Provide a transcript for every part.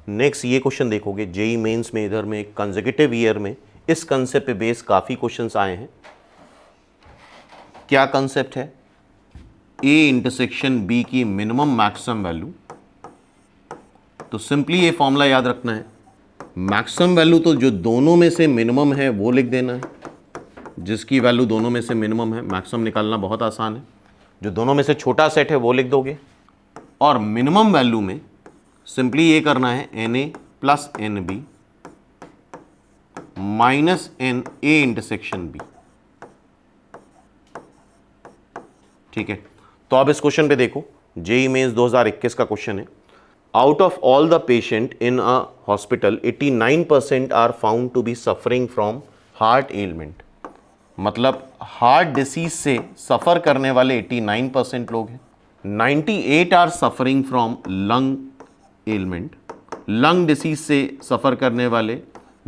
Next ये question देखोगे JEE mains में, इधर में कंसेक्यूटिव ईयर में इस कंसेप्ट पे बेस काफ़ी क्वेश्चंस आए हैं। क्या कंसेप्ट है? ए इंटरसेक्शन बी की मिनिमम मैक्सिमम वैल्यू। तो सिंपली ये फॉर्मूला याद रखना है, मैक्सिमम वैल्यू तो जो दोनों में से मिनिमम है वो लिख देना है, जिसकी वैल्यू दोनों में से मिनिमम है। मैक्सिमम निकालना बहुत आसान है, जो दोनों में से छोटा सेट है वो लिख दोगे, और मिनिमम वैल्यू में सिंपली ये करना है n A plus n B minus n A intersection B. ठीक है, तो अब इस क्वेश्चन पे देखो, जेई मेंस 2021 का क्वेश्चन है। Out of all the patient in a hospital 89% are found to be suffering from heart element. मतलब हार्ट डिसीज से सफ़र करने वाले 89% लोग हैं। 98 are suffering from lung element. Lung disease से सफ़र करने वाले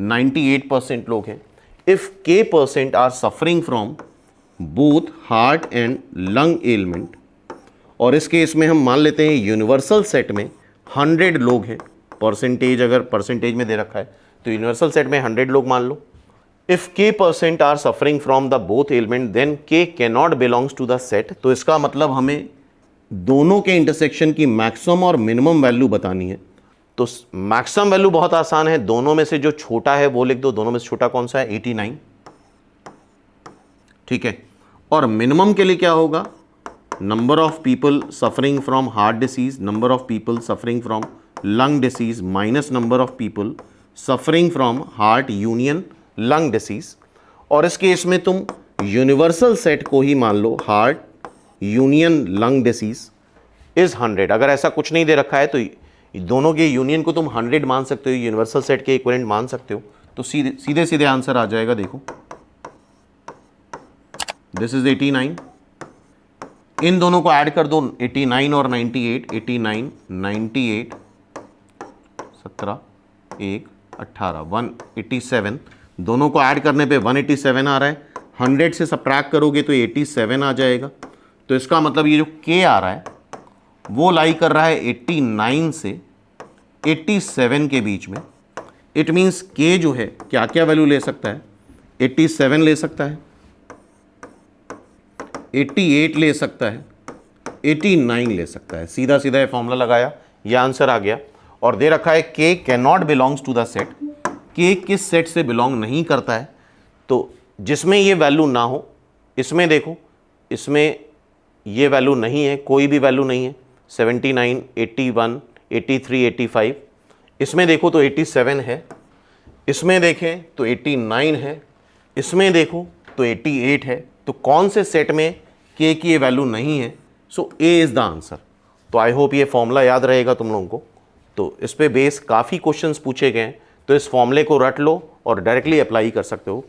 98% लोग हैं। If k% are suffering from both heart and lung element, और इस केस में हम मान लेते हैं यूनिवर्सल सेट में 100 लोग हैं। परसेंटेज अगर परसेंटेज में दे रखा है तो यूनिवर्सल सेट में 100 लोग मान लो। If k% are suffering from the both element then k cannot belongs to the set. तो इसका मतलब हमें दोनों के इंटरसेक्शन की मैक्सिमम और मिनिमम वैल्यू बतानी है। तो मैक्सिमम वैल्यू बहुत आसान है, दोनों में से जो छोटा है वो लिख दो। दोनों में से छोटा कौन सा है? 89। ठीक है, और मिनिमम के लिए क्या होगा? Number of people suffering from heart disease, number of people suffering from lung disease minus number of people suffering from heart union lung disease. और इस केस में तुम यूनिवर्सल सेट को ही मान लो, heart union lung disease is 100। अगर ऐसा कुछ नहीं दे रखा है तो दोनों के यूनियन को तुम 100 मान सकते हो, यूनिवर्सल सेट के इक्विवेलेंट मान सकते हो। तो सीधे सीधे आंसर आ जाएगा। देखो दिस इज 89, इन दोनों को ऐड कर दो, 89 और 98, 89 98 17 1 18 187, दोनों को ऐड करने पे 187 आ रहा है। 100 से सब्ट्रैक्ट करोगे तो 87 आ जाएगा। तो इसका मतलब ये जो k आ रहा है वो लाई कर रहा है 89 से 87 के बीच में। इट मीन्स k जो है क्या क्या वैल्यू ले सकता है? 87 ले सकता है, 88 ले सकता है, 89 ले सकता है। सीधा सीधा ये फॉर्मूला लगाया, ये आंसर आ गया। और दे रखा है k cannot belongs to the set. k किस सेट से बिलोंग नहीं करता है? तो जिसमें ये वैल्यू ना हो, इसमें देखो, इसमें ये वैल्यू नहीं है, कोई भी वैल्यू नहीं है। 79 81 83 85, इसमें देखो तो 87 है, इसमें देखें तो 89 है, इसमें देखो तो 88 है। तो कौन से सेट में k की ये वैल्यू नहीं है? सो A इज़ द आंसर। तो आई होप ये फॉर्मूला याद रहेगा तुम लोगों को। तो इस पे बेस काफ़ी क्वेश्चंस पूछे गए हैं, तो इस फॉर्मूले को रट लो और डायरेक्टली अप्लाई कर सकते हो।